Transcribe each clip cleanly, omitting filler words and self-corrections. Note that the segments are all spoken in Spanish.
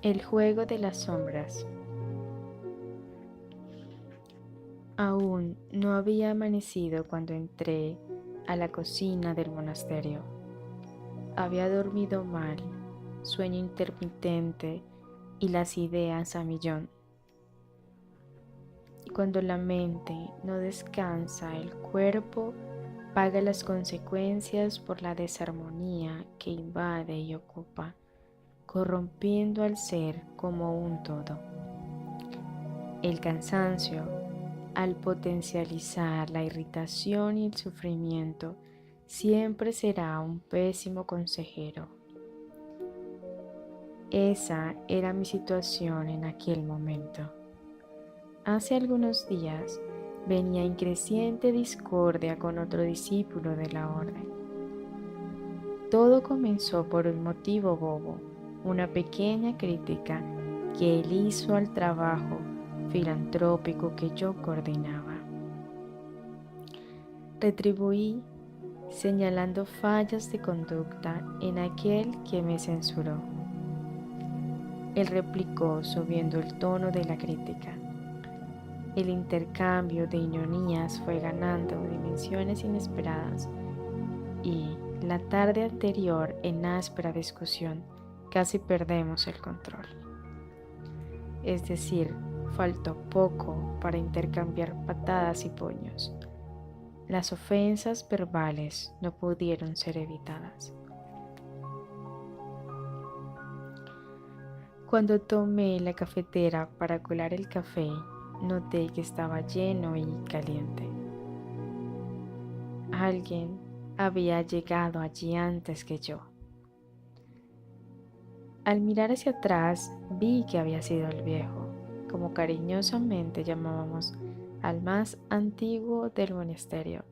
El juego de las sombras. Aún no había amanecido cuando entré a la cocina del monasterio. Había dormido mal, sueño intermitente y las ideas a millón. Y cuando la mente no descansa, el cuerpo paga las consecuencias por la desarmonía que invade y ocupa, corrompiendo al ser como un todo. El cansancio, al potencializar la irritación y el sufrimiento, siempre será un pésimo consejero. Esa era mi situación en aquel momento. Hace algunos días venía en creciente discordia con otro discípulo de la orden. Todo comenzó por un motivo bobo, una pequeña crítica que él hizo al trabajo filantrópico que yo coordinaba. Retribuí señalando fallas de conducta en aquel que me censuró. Él replicó subiendo el tono de la crítica. El intercambio de ironías fue ganando dimensiones inesperadas y la tarde anterior en áspera discusión casi perdemos el control. Es decir, faltó poco para intercambiar patadas y puños. Las ofensas verbales no pudieron ser evitadas. Cuando tomé la cafetera para colar el café, noté que estaba lleno y caliente. Alguien había llegado allí antes que yo. Al mirar hacia atrás, vi que había sido el viejo, como cariñosamente llamábamos al más antiguo del monasterio,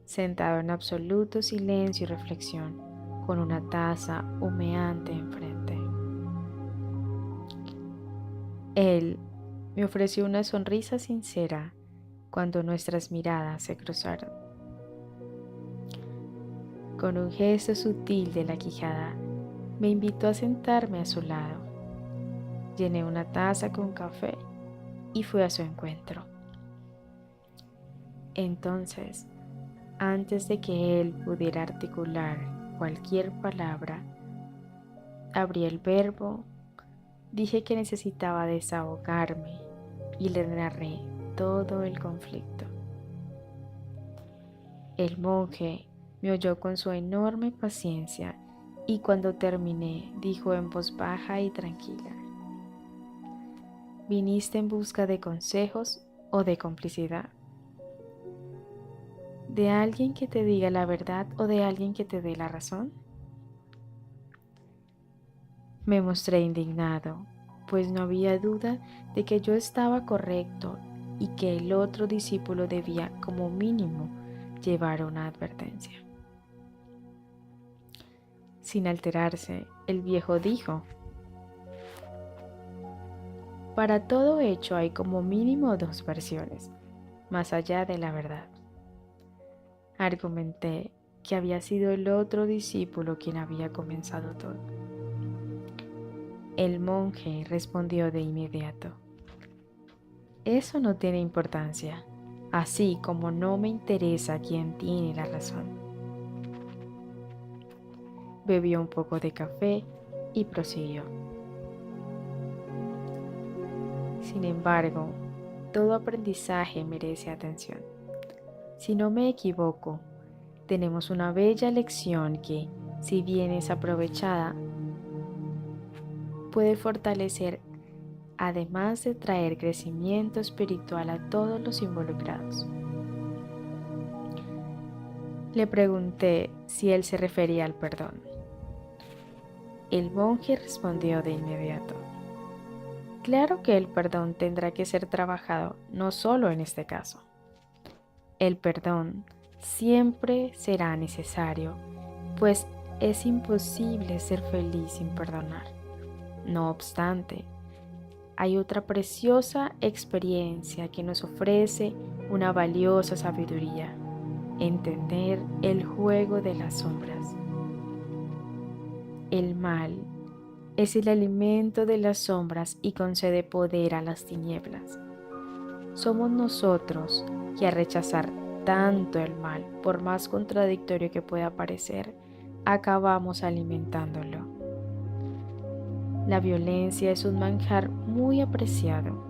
sentado en absoluto silencio y reflexión, con una taza humeante enfrente. Él me ofreció una sonrisa sincera cuando nuestras miradas se cruzaron. Con un gesto sutil de la quijada, me invitó a sentarme a su lado. Llené una taza con café y fui a su encuentro. Entonces, antes de que él pudiera articular cualquier palabra, abrí el verbo, dije que necesitaba desahogarme y le narré todo el conflicto. El monje me oyó con su enorme paciencia y cuando terminé dijo en voz baja y tranquila: ¿viniste en busca de consejos o de complicidad? ¿De alguien que te diga la verdad o de alguien que te dé la razón? Me mostré indignado, pues no había duda de que yo estaba correcto y que el otro discípulo debía, como mínimo, llevar una advertencia. Sin alterarse, el viejo dijo: para todo hecho hay como mínimo dos versiones, más allá de la verdad. Argumenté que había sido el otro discípulo quien había comenzado todo. El monje respondió de inmediato: eso no tiene importancia, así como no me interesa quién tiene la razón. Bebió un poco de café y prosiguió: sin embargo, todo aprendizaje merece atención. Si no me equivoco, tenemos una bella lección que, si bien es aprovechada, puede fortalecer, además de traer crecimiento espiritual a todos los involucrados. Le pregunté si él se refería al perdón. El monje respondió de inmediato: claro que el perdón tendrá que ser trabajado no solo en este caso. El perdón siempre será necesario, pues es imposible ser feliz sin perdonar. No obstante, hay otra preciosa experiencia que nos ofrece una valiosa sabiduría: entender el juego de las sombras. El mal es el alimento de las sombras y concede poder a las tinieblas. Somos nosotros que al rechazar tanto el mal, por más contradictorio que pueda parecer, acabamos alimentándolo. La violencia es un manjar muy apreciado,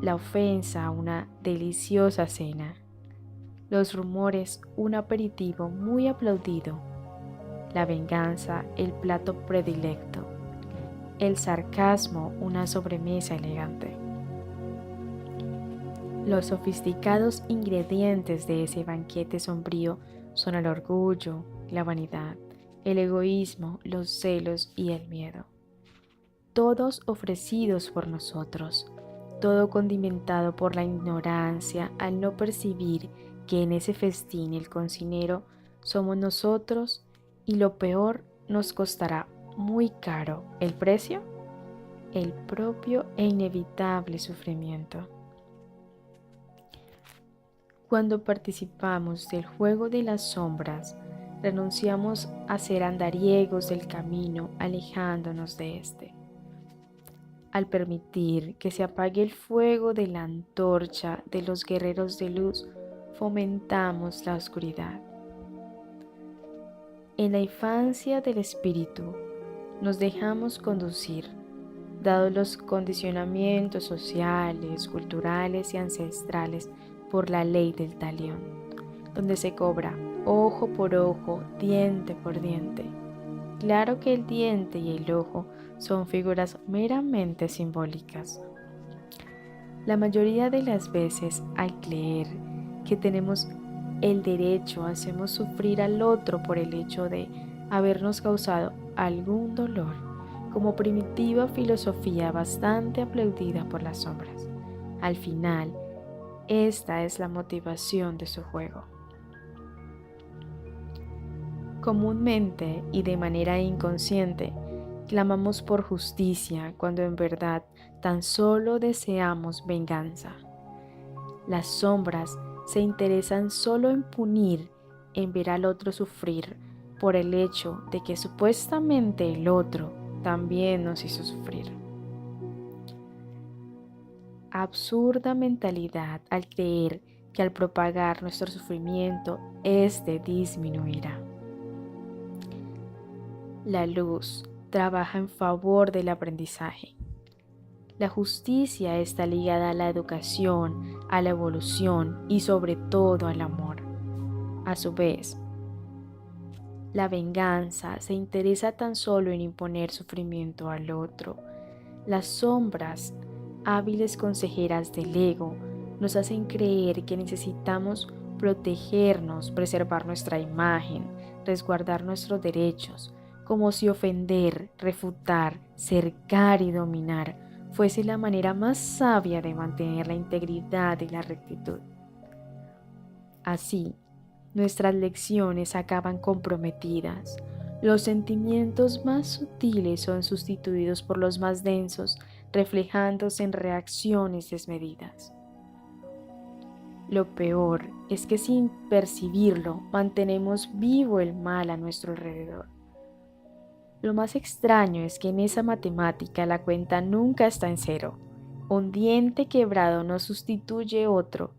la ofensa una deliciosa cena, los rumores un aperitivo muy aplaudido, la venganza el plato predilecto, el sarcasmo una sobremesa elegante. Los sofisticados ingredientes de ese banquete sombrío son el orgullo, la vanidad, el egoísmo, los celos y el miedo. Todos ofrecidos por nosotros, todo condimentado por la ignorancia al no percibir que en ese festín el cocinero somos nosotros y lo peor nos costará muy caro. ¿El precio? El propio e inevitable sufrimiento. Cuando participamos del juego de las sombras, renunciamos a ser andariegos del camino, alejándonos de éste. Al permitir que se apague el fuego de la antorcha de los guerreros de luz, fomentamos la oscuridad. En la infancia del espíritu, nos dejamos conducir, dados los condicionamientos sociales, culturales y ancestrales, por la ley del talión, donde se cobra ojo por ojo, diente por diente. Claro que el diente y el ojo son figuras meramente simbólicas. La mayoría de las veces, al creer que tenemos el derecho, hacemos sufrir al otro por el hecho de habernos causado algún dolor, como primitiva filosofía bastante aplaudida por las sombras. Al final, esta es la motivación de su juego. Comúnmente y de manera inconsciente, clamamos por justicia cuando en verdad tan solo deseamos venganza. Las sombras se interesan solo en punir, en ver al otro sufrir, por el hecho de que supuestamente el otro también nos hizo sufrir. Absurda mentalidad al creer que al propagar nuestro sufrimiento, éste disminuirá. La luz trabaja en favor del aprendizaje. La justicia está ligada a la educación, a la evolución y sobre todo al amor. A su vez, la venganza se interesa tan solo en imponer sufrimiento al otro. Las sombras, hábiles consejeras del ego, nos hacen creer que necesitamos protegernos, preservar nuestra imagen, resguardar nuestros derechos, como si ofender, refutar, cercar y dominar fuese la manera más sabia de mantener la integridad y la rectitud. Así, nuestras lecciones acaban comprometidas. Los sentimientos más sutiles son sustituidos por los más densos, reflejándose en reacciones desmedidas. Lo peor es que sin percibirlo mantenemos vivo el mal a nuestro alrededor. Lo más extraño es que en esa matemática la cuenta nunca está en cero. Un diente quebrado no sustituye otro,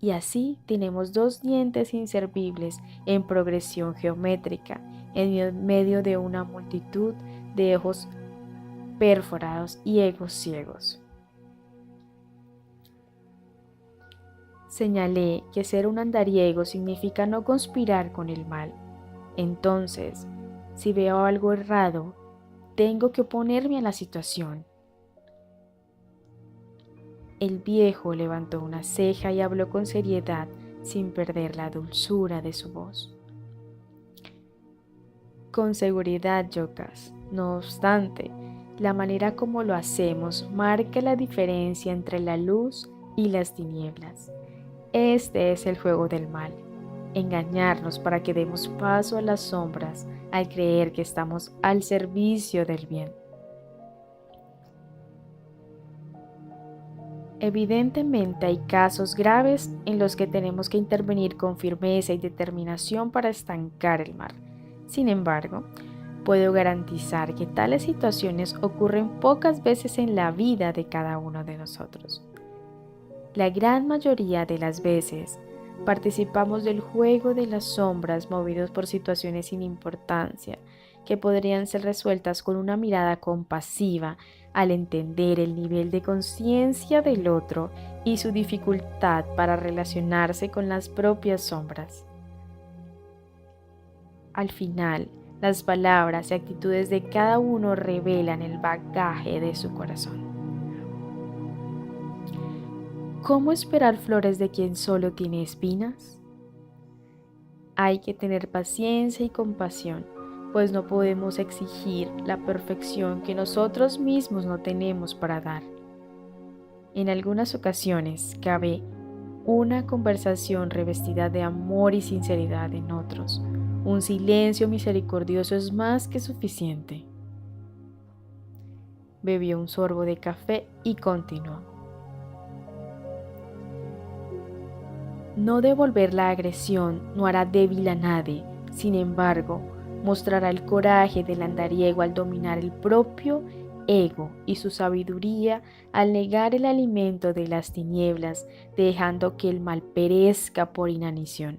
y así tenemos dos dientes inservibles en progresión geométrica, en medio de una multitud de ojos perforados y egos ciegos. Señalé que ser un andariego significa no conspirar con el mal. Entonces, si veo algo errado, tengo que oponerme a la situación. El viejo levantó una ceja y habló con seriedad sin perder la dulzura de su voz. Con seguridad, Yokas. No obstante, la manera como lo hacemos marca la diferencia entre la luz y las tinieblas. Este es el juego del mal. Engañarnos para que demos paso a las sombras al creer que estamos al servicio del bien. Evidentemente hay casos graves en los que tenemos que intervenir con firmeza y determinación para estancar el mal. Sin embargo, puedo garantizar que tales situaciones ocurren pocas veces en la vida de cada uno de nosotros. La gran mayoría de las veces participamos del juego de las sombras movidos por situaciones sin importancia que podrían ser resueltas con una mirada compasiva al entender el nivel de conciencia del otro y su dificultad para relacionarse con las propias sombras. Al final, las palabras y actitudes de cada uno revelan el bagaje de su corazón. ¿Cómo esperar flores de quien solo tiene espinas? Hay que tener paciencia y compasión, pues no podemos exigir la perfección que nosotros mismos no tenemos para dar. En algunas ocasiones cabe una conversación revestida de amor y sinceridad en otros. Un silencio misericordioso es más que suficiente. Bebió un sorbo de café y continuó. No devolver la agresión no hará débil a nadie, sin embargo, mostrará el coraje del andariego al dominar el propio ego y su sabiduría al negar el alimento de las tinieblas, dejando que el mal perezca por inanición.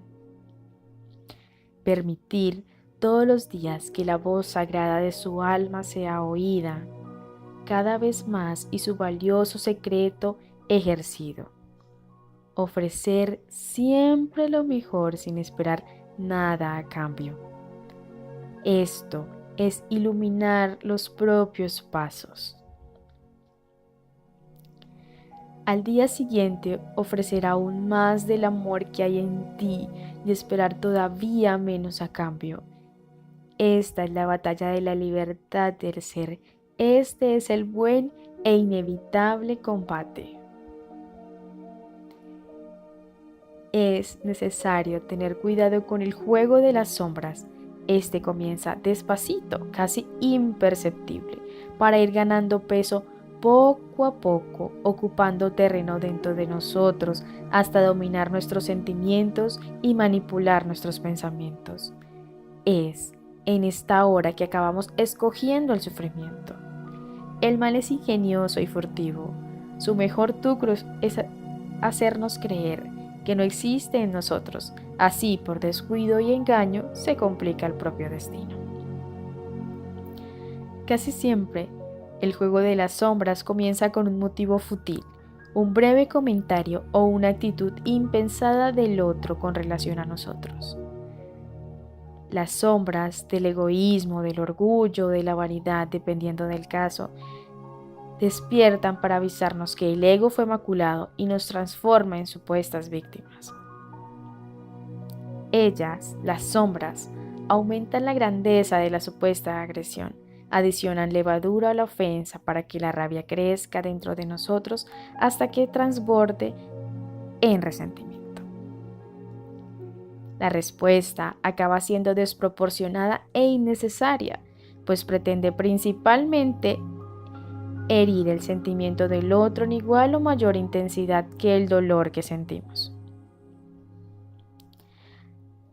Permitir todos los días que la voz sagrada de su alma sea oída cada vez más y su valioso secreto ejercido. Ofrecer siempre lo mejor sin esperar nada a cambio. Esto es iluminar los propios pasos. Al día siguiente ofrecer aún más del amor que hay en ti y esperar todavía menos a cambio. Esta es la batalla de la libertad del ser. Este es el buen e inevitable combate. Es necesario tener cuidado con el juego de las sombras. Este comienza despacito, casi imperceptible, para ir ganando peso poco a poco, ocupando terreno dentro de nosotros hasta dominar nuestros sentimientos y manipular nuestros pensamientos. Es en esta hora que acabamos escogiendo el sufrimiento. El mal es ingenioso y furtivo. Su mejor truco es hacernos creer que no existe en nosotros. Así, por descuido y engaño, se complica el propio destino. Casi siempre, el juego de las sombras comienza con un motivo fútil, un breve comentario o una actitud impensada del otro con relación a nosotros. Las sombras del egoísmo, del orgullo, de la vanidad, dependiendo del caso, despiertan para avisarnos que el ego fue maculado y nos transforma en supuestas víctimas. Ellas, las sombras, aumentan la grandeza de la supuesta agresión, adicionan levadura a la ofensa para que la rabia crezca dentro de nosotros hasta que transborde en resentimiento. La respuesta acaba siendo desproporcionada e innecesaria, pues pretende principalmente herir el sentimiento del otro en igual o mayor intensidad que el dolor que sentimos.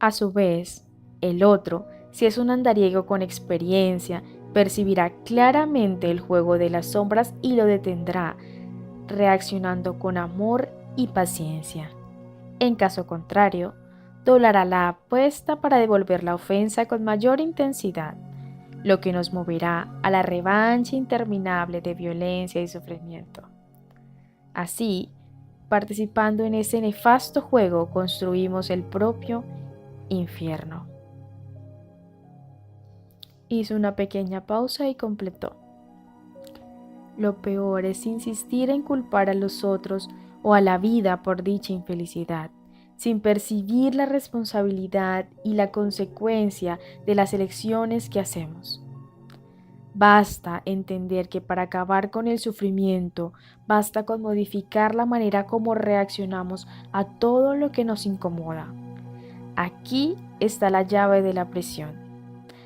A su vez, el otro, si es un andariego con experiencia, percibirá claramente el juego de las sombras y lo detendrá, reaccionando con amor y paciencia. En caso contrario, doblará la apuesta para devolver la ofensa con mayor intensidad, lo que nos moverá a la revancha interminable de violencia y sufrimiento. Así, participando en ese nefasto juego, construimos el propio infierno. Hizo una pequeña pausa y completó. Lo peor es insistir en culpar a los otros o a la vida por dicha infelicidad, sin percibir la responsabilidad y la consecuencia de las elecciones que hacemos. Basta entender que para acabar con el sufrimiento, basta con modificar la manera como reaccionamos a todo lo que nos incomoda. Aquí está la llave de la prisión.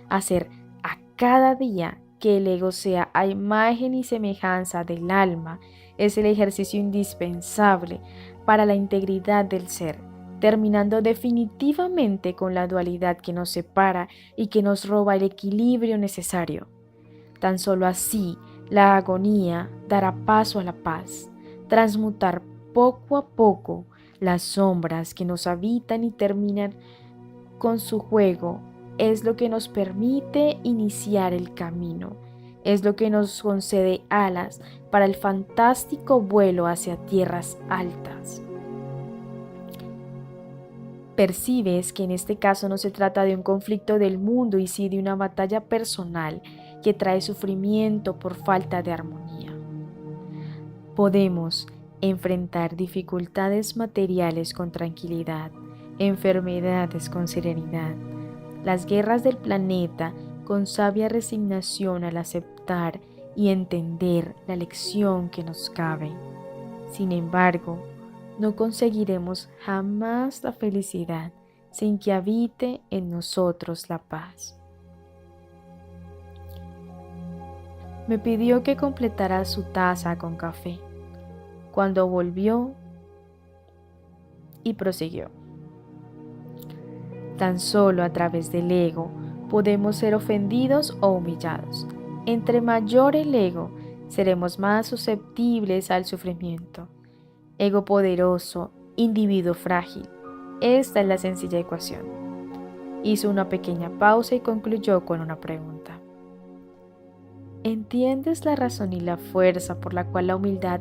Hacer a cada día que el ego sea a imagen y semejanza del alma es el ejercicio indispensable para la integridad del ser, terminando definitivamente con la dualidad que nos separa y que nos roba el equilibrio necesario. Tan solo así, la agonía dará paso a la paz, transmutar poco a poco las sombras que nos habitan y terminan con su juego es lo que nos permite iniciar el camino, es lo que nos concede alas para el fantástico vuelo hacia tierras altas. Percibes que en este caso no se trata de un conflicto del mundo y sí de una batalla personal que trae sufrimiento por falta de armonía. Podemos enfrentar dificultades materiales con tranquilidad, enfermedades con serenidad, las guerras del planeta con sabia resignación al aceptar y entender la lección que nos cabe. Sin embargo, no conseguiremos jamás la felicidad sin que habite en nosotros la paz. Me pidió que completara su taza con café. Cuando volvió y prosiguió. Tan solo a través del ego podemos ser ofendidos o humillados. Entre mayor el ego, seremos más susceptibles al sufrimiento. Ego poderoso, individuo frágil. Esta es la sencilla ecuación. Hizo una pequeña pausa y concluyó con una pregunta. ¿Entiendes la razón y la fuerza por la cual la humildad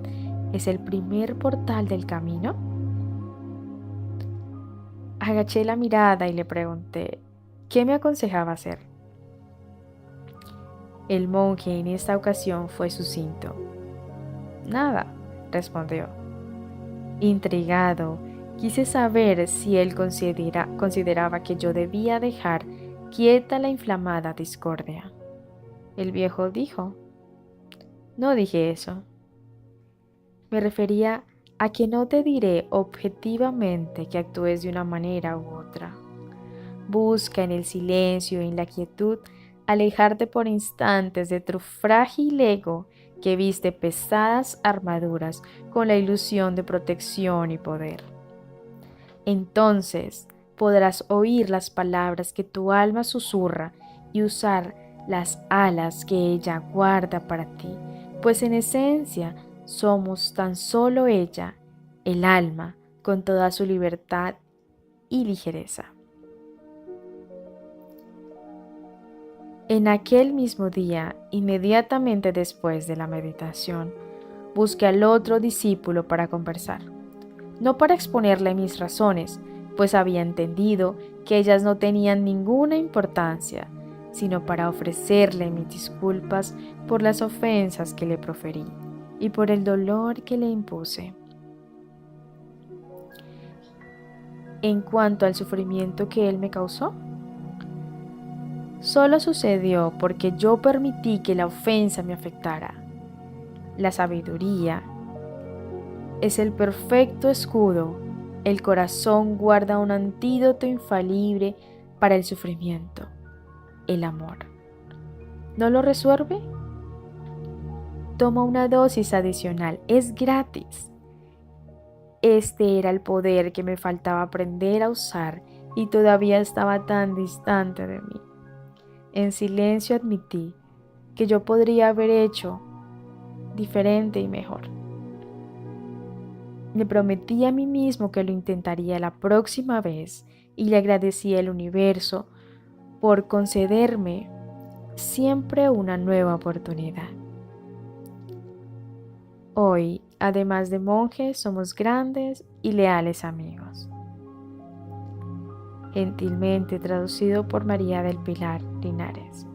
es el primer portal del camino? Agaché la mirada y le pregunté, ¿qué me aconsejaba hacer? El monje en esta ocasión fue sucinto. Nada, respondió. Intrigado, quise saber si él consideraba que yo debía dejar quieta la inflamada discordia. El viejo dijo, no dije eso. Me refería a que no te diré objetivamente que actúes de una manera u otra. Busca en el silencio y en la quietud alejarte por instantes de tu frágil ego que viste pesadas armaduras con la ilusión de protección y poder. Entonces podrás oír las palabras que tu alma susurra y usar las alas que ella guarda para ti, pues en esencia somos tan solo ella, el alma, con toda su libertad y ligereza. En aquel mismo día, inmediatamente después de la meditación, busqué al otro discípulo para conversar, no para exponerle mis razones, pues había entendido que ellas no tenían ninguna importancia, sino para ofrecerle mis disculpas por las ofensas que le proferí y por el dolor que le impuse. En cuanto al sufrimiento que él me causó, solo sucedió porque yo permití que la ofensa me afectara. La sabiduría es el perfecto escudo. El corazón guarda un antídoto infalible para el sufrimiento, el amor. ¿No lo resuelve? Toma una dosis adicional, es gratis. Este era el poder que me faltaba aprender a usar y todavía estaba tan distante de mí. En silencio admití que yo podría haber hecho diferente y mejor. Me prometí a mí mismo que lo intentaría la próxima vez y le agradecí al universo por concederme siempre una nueva oportunidad. Hoy, además de monjes, somos grandes y leales amigos. Gentilmente traducido por María del Pilar Linares.